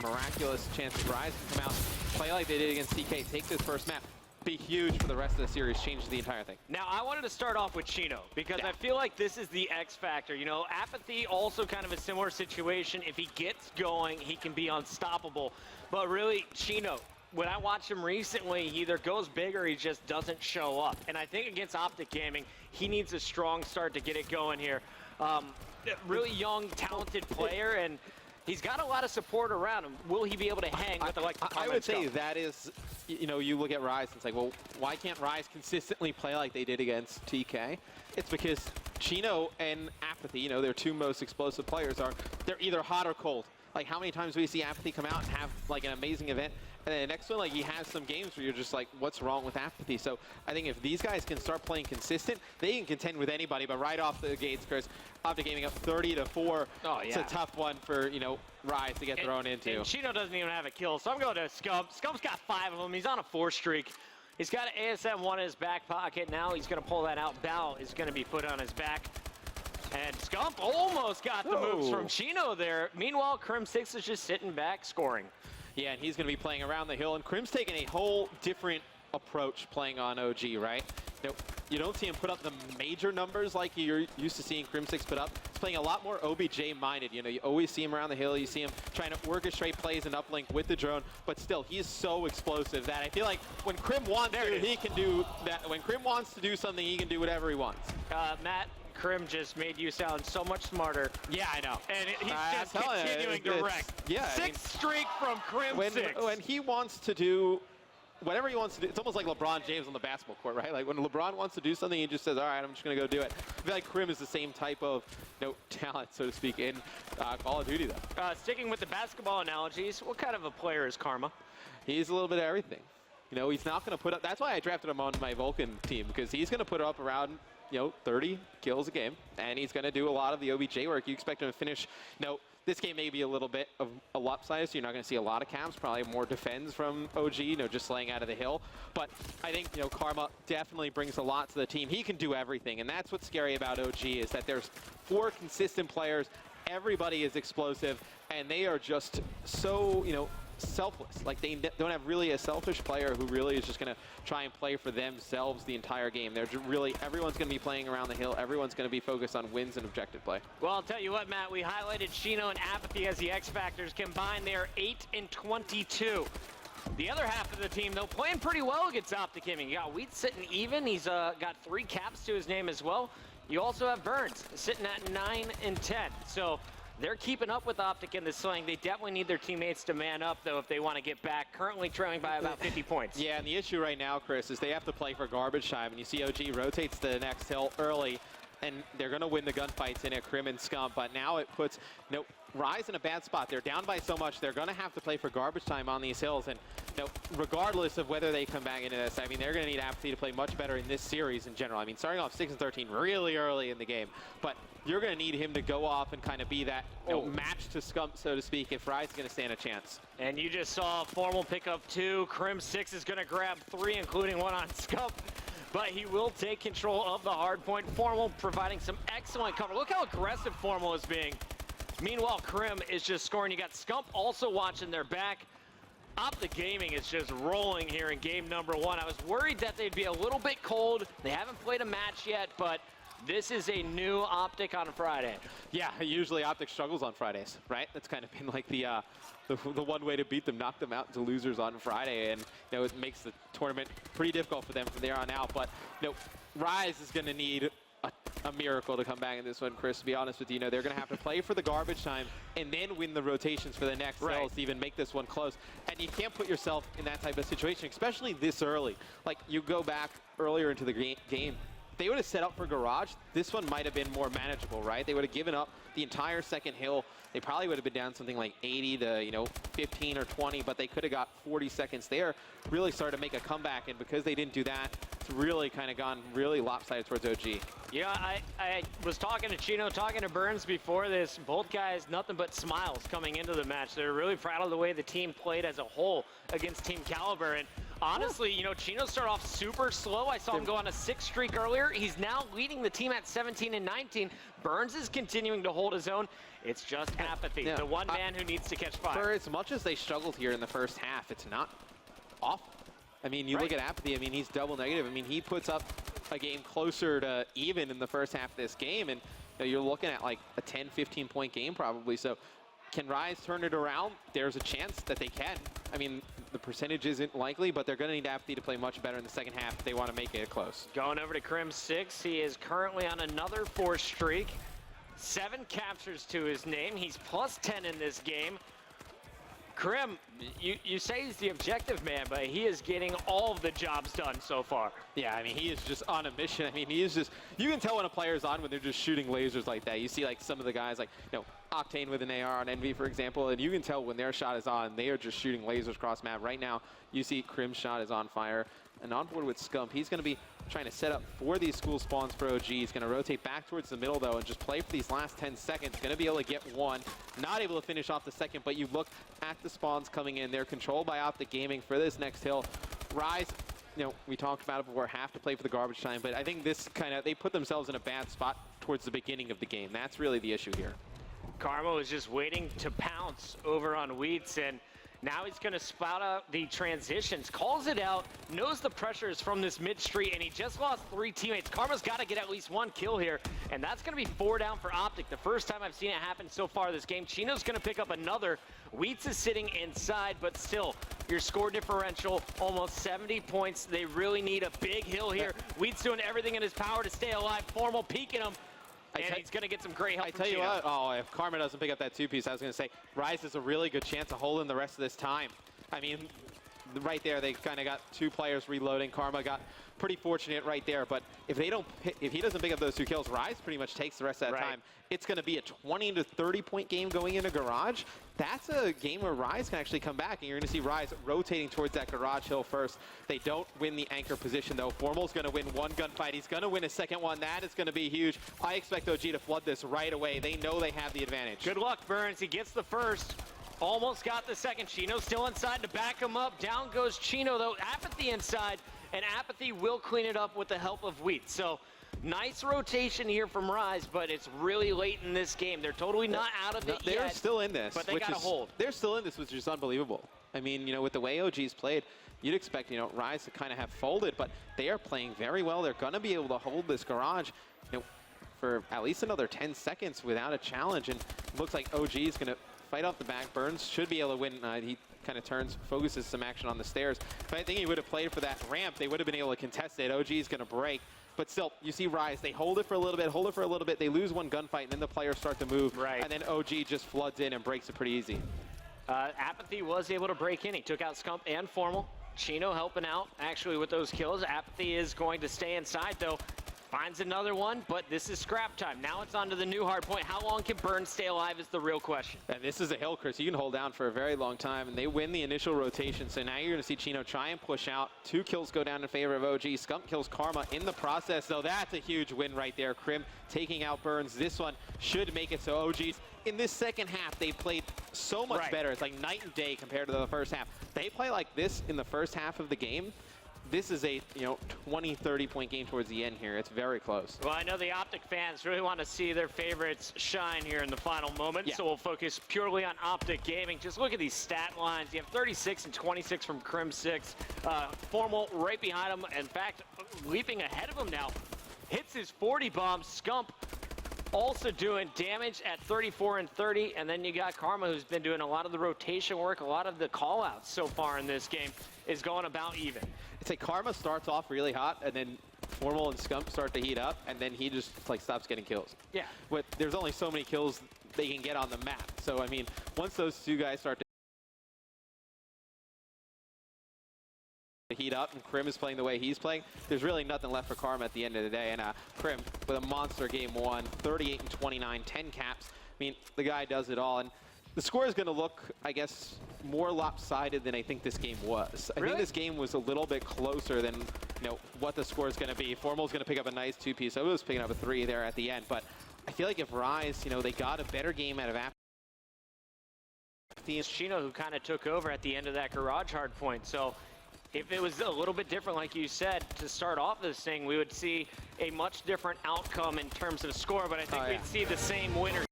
miraculous chance that Rise can come out, play like they did against TK, take this first map, be huge for the rest of the series, change the entire thing. Now, I wanted to start off with Chino, because I feel like this is the X factor. You know, Apathy, also kind of a similar situation. If he gets going, he can be unstoppable. But really, Chino, when I watch him recently, he either goes big or he just doesn't show up. And I think against OpTic Gaming, he needs a strong start to get it going here. Really young, talented player, and he's got a lot of support around him. Will he be able to hang with the I would say that is, you know, you look at Rise and it's like, well, why can't Rise consistently play like they did against TK? It's because Chino and Apathy, you know, their two most explosive players they're either hot or cold. Like, how many times do we see Apathy come out and have, like, an amazing event, and then the next one, like, he has some games where you're just like, what's wrong with Apathy? So I think if these guys can start playing consistent, they can contend with anybody. But right off the gates, Chris, OpTic Gaming up 30-4. Oh, yeah. It's a tough one for, you know, Rise to get thrown into. And Chino doesn't even have a kill, so I'm going to Scump. Scump's got 5 of them. He's on a 4 streak. He's got an ASM-1 in his back pocket. Now he's going to pull that out. Bal is going to be put on his back. And Scump almost got the moves from Chino there. Meanwhile, Crim6 is just sitting back, scoring. Yeah, and he's going to be playing around the hill. And Crim's taking a whole different approach playing on OG, right? You don't see him put up the major numbers like you're used to seeing Crim6 put up. He's playing a lot more OBJ-minded. You know, you always see him around the hill. You see him trying to orchestrate plays and uplink with the drone. But still, he's so explosive that I feel like when Crim wants to, he can do that. When Crim wants to do something, he can do whatever he wants. Matt, Crim just made you sound so much smarter. Yeah, I know. And he's just continuing to wreck. Yeah, Sixth streak from Crim6. When he wants to do whatever he wants to do, it's almost like LeBron James on the basketball court, right? Like when LeBron wants to do something, he just says, all right, I'm just going to go do it. I feel like Crim is the same type of talent, so to speak, in Call of Duty, though. Sticking with the basketball analogies, what kind of a player is Karma? He's a little bit of everything. You know, he's not going to put up, that's why I drafted him on my Vulcan team, because he's going to put up around 30 kills a game, and he's going to do a lot of the OBJ work. You expect him to finish, this game may be a little bit of a lopsided, so you're not going to see a lot of camps, probably more defends from OG, just laying out of the hill. But I think, Karma definitely brings a lot to the team. He can do everything, and that's what's scary about OG, is that there's 4 consistent players. Everybody is explosive, and they are just so, selfless. Like, they don't have really a selfish player who really is just going to try and play for themselves the entire game. They're really, everyone's going to be playing around the hill. Everyone's going to be focused on wins and objective play. Well, I'll tell you what, Matt, we highlighted Chino and Apathy as the X factors. Combined, they are 8-22. The other half of the team, though, playing pretty well against OpTic Gaming. You got Wheat sitting even. He's got 3 caps to his name as well. You also have Burns sitting at 9-10. So they're keeping up with OpTic in the sling. They definitely need their teammates to man up, though, if they want to get back. Currently trailing by about 50 points. Yeah, and the issue right now, Chris, is they have to play for garbage time. And you see OG rotates to the next hill early, and they're going to win the gunfights in a Crim and Scump. But now it puts Rise in a bad spot. They're down by so much. They're going to have to play for garbage time on these hills. And regardless of whether they come back into this, I mean, they're going to need Apathy to play much better in this series in general. I mean, starting off 6-13 really early in the game. But you're going to need him to go off and kind of be that match to Scump, so to speak, if Rise is going to stand a chance. And you just saw Formal pick up 2. Crim6 is going to grab 3, including 1 on Scump. But he will take control of the hard point. Formal providing some excellent cover. Look how aggressive Formal is being. Meanwhile, Crim is just scoring. You got Scump also watching their back. OpTic Gaming is just rolling here in game number 1. I was worried that they'd be a little bit cold. They haven't played a match yet, but this is a new OpTic on Friday. Yeah, usually OpTic struggles on Fridays, right? That's kind of been like the one way to beat them, knock them out to losers on Friday, and it makes the tournament pretty difficult for them from there on out. But Rise is going to need a miracle to come back in this one, Chris, to be honest with you. They're going to have to play for the garbage time and then win the rotations for the next cells to even make this one close. And you can't put yourself in that type of situation, especially this early. Like, you go back earlier into the game, they would have set up for Garage, this one might have been more manageable, right? They would have given up the entire second hill. They probably would have been down something like 80 to 15 or 20, but they could have got 40 seconds there, really started to make a comeback, and because they didn't do that, it's really kind of gone really lopsided towards OG. Yeah, I was talking to Chino, talking to Burns before this. Both guys, nothing but smiles coming into the match. They're really proud of the way the team played as a whole against Team Caliber. And honestly, Chino started off super slow. I saw him go on a 6 streak earlier. He's now leading the team at at 17 and 19. Burns is continuing to hold his own. It's just Apathy, the one man who needs to catch fire. For as much as they struggled here in the first half, it's not awful. I mean, you look at Apathy, I mean, he's double negative. I mean, he puts up a game closer to even in the first half of this game, and you're looking at like a 10, 15-point game probably. So can Rise turn it around? There's a chance that they can. I mean, the percentage isn't likely, but they're going to need Apathy to play much better in the second half if they want to make it close. Going over to Crim6, he is currently on another 4 streak. 7 captures to his name. He's plus 10 in this game. Crim, you say he's the objective man, but he is getting all of the jobs done so far. Yeah, I mean, he is just on a mission. I mean, he is just, you can tell when a player's on when they're just shooting lasers like that. You see like some of the guys like, Octane with an AR on Envy, for example, and you can tell when their shot is on, they are just shooting lasers cross map. Right now, you see Crim's shot is on fire. And on board with Scump, he's going to be trying to set up for these school spawns for OG. He's going to rotate back towards the middle, though, and just play for these last 10 seconds. Going to be able to get one. Not able to finish off the second, but you look at the spawns coming in. They're controlled by OpTic Gaming for this next hill. Rise, we talked about it before, have to play for the garbage time, but I think this they put themselves in a bad spot towards the beginning of the game. That's really the issue here. Karma is just waiting to pounce over on Wheats, and now he's going to spout out the transitions, calls it out, knows the pressure is from this mid street, and he just lost 3 teammates. Karma's got to get at least 1 kill here, and that's going to be 4 down for OpTic. The first time I've seen it happen so far this game. Chino's going to pick up another. Wheats is sitting inside, but still, your score differential, almost 70 points. They really need a big hill here. Wheats doing everything in his power to stay alive. Formal peeking him. And he's going to get some great help from Chino. you what, if Karma doesn't pick up that 2-piece, I was going to say, Rise has a really good chance of holding the rest of this time. I mean, right there, they kind of got 2 players reloading. Karma got pretty fortunate right there, but if he doesn't pick up those 2 kills, Rise pretty much takes the rest of that time. It's going to be a 20 to 30-point game going into Garage. That's a game where Rise can actually come back, and you're going to see Rise rotating towards that Garage hill first. They don't win the anchor position, though. Formal's going to win 1 gunfight. He's going to win a second one. That is going to be huge. I expect OG to flood this right away. They know they have the advantage. Good luck, Burns. He gets the first. Almost got the second. Chino still inside to back him up. Down goes Chino, though. Apathy inside, and Apathy will clean it up with the help of Wheat. So nice rotation here from Rise, but it's really late in this game. They're totally not out of it yet. They're still in this. But they got to hold. They're still in this, which is unbelievable. I mean, with the way OG's played, you'd expect, Rise to kind of have folded, but they are playing very well. They're going to be able to hold this Garage, for at least another 10 seconds without a challenge, and it looks like OG is going to fight off the back. Burns should be able to win. He kind of focuses some action on the stairs. But I think he would have played for that ramp. They would have been able to contest it. OG is going to break. But still, you see Rise. They hold it for a little bit, They lose 1 gunfight, and then the players start to move. And then OG just floods in and breaks it pretty easy. Apathy was able to break in. He took out Scump and Formal. Chino helping out, actually, with those kills. Apathy is going to stay inside, though. Finds another one, but this is scrap time. Now it's on to the new hard point. How long can Burns stay alive is the real question. And this is a hill, Chris. You can hold down for a very long time, and they win the initial rotation. So now you're going to see Chino try and push out. 2 kills go down in favor of OG. Scump kills Karma in the process, though. That's a huge win right there. Crim taking out Burns. This one should make it so OG's. In this second half, they played so much better. It's like night and day compared to the first half. They play like this in the first half of the game. This is a 20, 30-point game towards the end here. It's very close. Well, I know the OpTic fans really want to see their favorites shine here in the final moment, so we'll focus purely on OpTic Gaming. Just look at these stat lines. You have 36 and 26 from Crim6. Formal right behind him. In fact, leaping ahead of him now. Hits his 40 bomb. Scump also doing damage at 34 and 30. And then you got Karma, who's been doing a lot of the rotation work, a lot of the call-outs so far in this game, is going about even. It's like Karma starts off really hot, and then Formal and Scump start to heat up, and then he just stops getting kills. Yeah. But there's only so many kills they can get on the map. So, I mean, once those 2 guys start to heat up, and Crim is playing the way he's playing, there's really nothing left for Karma at the end of the day. And Crim with a monster game 1, 38 and 29, 10 caps. I mean, the guy does it all. And the score is going to look, I guess, more lopsided than I think this game was. I think this game was a little bit closer than what the score is going to be. Formal's going to pick up a nice 2-piece. I was picking up a 3 there at the end, but I feel like if Rise, they got a better game out of Apathy. Chino, who kind of took over at the end of that Garage hard point. So if it was a little bit different, like you said, to start off this thing, we would see a much different outcome in terms of score, but I think we'd see the same winner